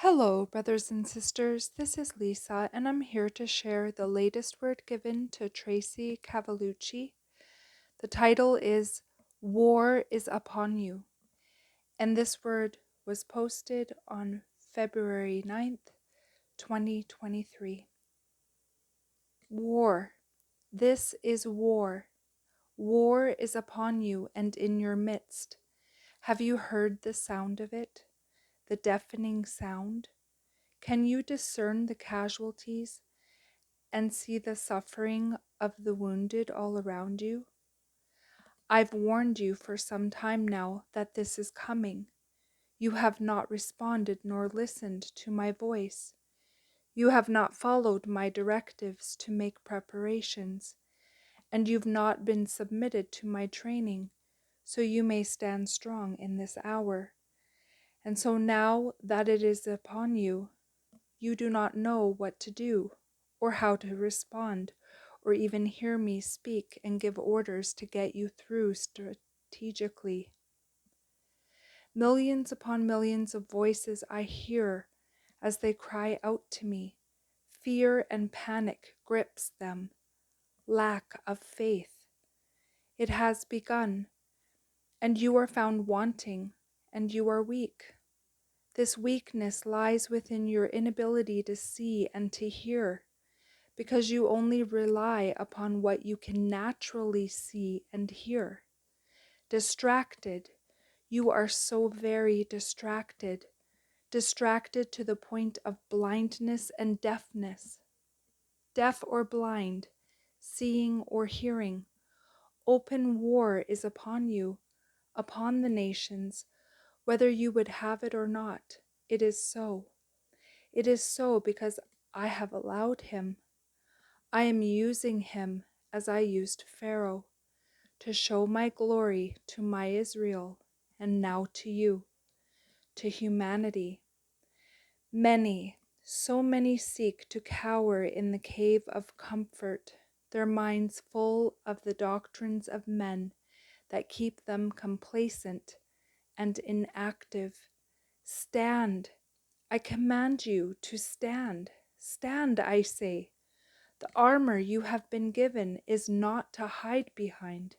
Hello, brothers and sisters. This is Lisa, and I'm here to share the latest word given to TRACY CAVALLUCCI. The title is War is Upon You, and this word was posted on February 9th, 2023. War. This is war. War is upon you and in your midst. Have you heard the sound of it? The deafening sound? Can you discern the casualties and see the suffering of the wounded all around you? I've warned you for some time now that this is coming. You have not responded nor listened to my voice. You have not followed my directives to make preparations, and you've not been submitted to my training, so you may stand strong in this hour. And so now that it is upon you, you do not know what to do, or how to respond, or even hear me speak and give orders to get you through strategically. Millions upon millions of voices I hear as they cry out to me. Fear and panic grips them. Lack of faith. It has begun, and you are found wanting, and you are weak. This weakness lies within your inability to see and to hear, because you only rely upon what you can naturally see and hear. Distracted, you are so very distracted, distracted to the point of blindness and deafness. Deaf or blind, seeing or hearing, open war is upon you, upon the nations, whether you would have it or not. It is so. It is so because I have allowed him. I am using him as I used Pharaoh to show my glory to my Israel, and now to you, to humanity. Many, so many seek to cower in the cave of comfort, their minds full of the doctrines of men that keep them complacent and inactive. Stand. I command you to stand. Stand, I say. The armor you have been given is not to hide behind.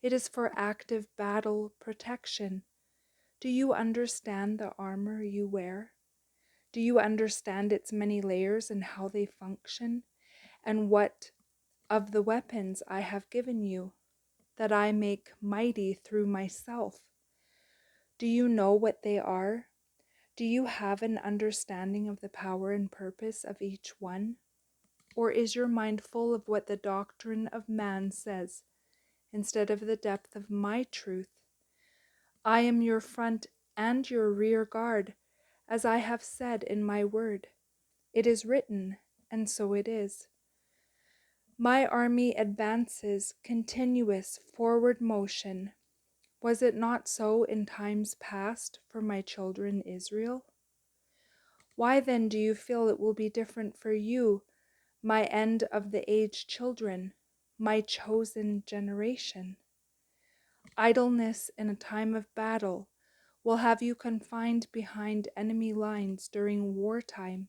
It is for active battle protection. Do you understand the armor you wear? Do you understand its many layers and how they function? And what of the weapons I have given you, that I make mighty through myself? Do you know what they are? Do you have an understanding of the power and purpose of each one? Or is your mind full of what the doctrine of man says, instead of the depth of my truth? I am your front and your rear guard, as I have said in my word. It is written, and so it is. My army advances continuous forward motion. Was it not so in times past for my children Israel? Why then do you feel it will be different for you, my end of the age children, my chosen generation? Idleness in a time of battle will have you confined behind enemy lines during wartime.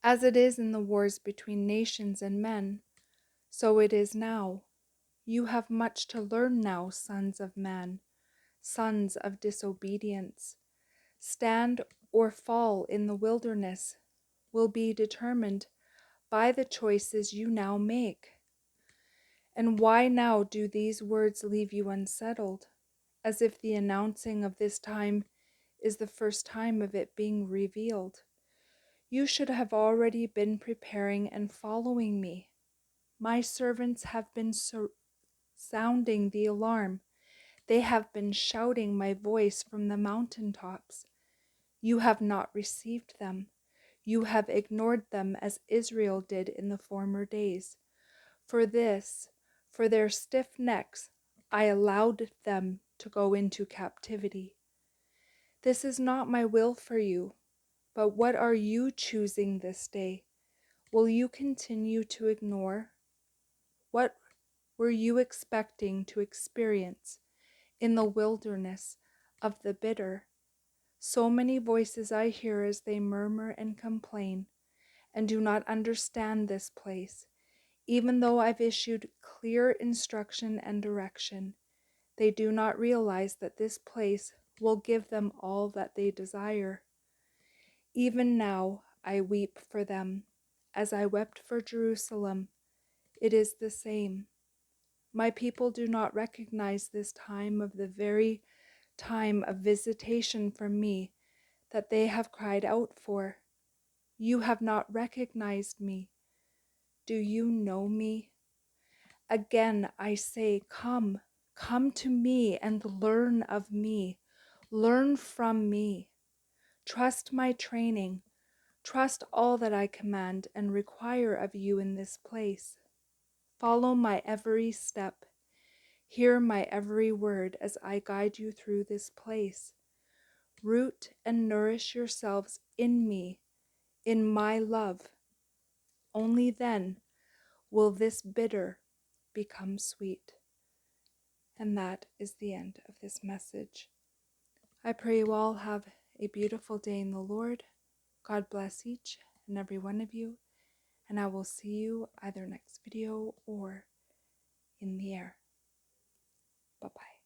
As it is in the wars between nations and men, so it is now. You have much to learn now, sons of man, sons of disobedience. Stand or fall in the wilderness will be determined by the choices you now make. And why now do these words leave you unsettled, as if the announcing of this time is the first time of it being revealed? You should have already been preparing and following me. My servants have been sounding the alarm. They have been shouting my voice from the mountaintops. You have not received them. You have ignored them as Israel did in the former days. For this, for their stiff necks, I allowed them to go into captivity. This is not my will for you, but what are you choosing this day? Will you continue to ignore? What were you expecting to experience in the wilderness of the bitter? So many voices I hear as they murmur and complain and do not understand this place. Even though I've issued clear instruction and direction, they do not realize that this place will give them all that they desire. Even now I weep for them, as I wept for Jerusalem. It is the same. My people do not recognize this time of the very time of visitation from me that they have cried out for. You have not recognized me. Do you know me? Again I say, come, come to me and learn of me. Learn from me. Trust my training. Trust all that I command and require of you in this place. Follow my every step. Hear my every word as I guide you through this place. Root and nourish yourselves in me, in my love. Only then will this bitter become sweet. And that is the end of this message. I pray you all have a beautiful day in the Lord. God bless each and every one of you, and I will see you either next video or in the air. Bye-bye.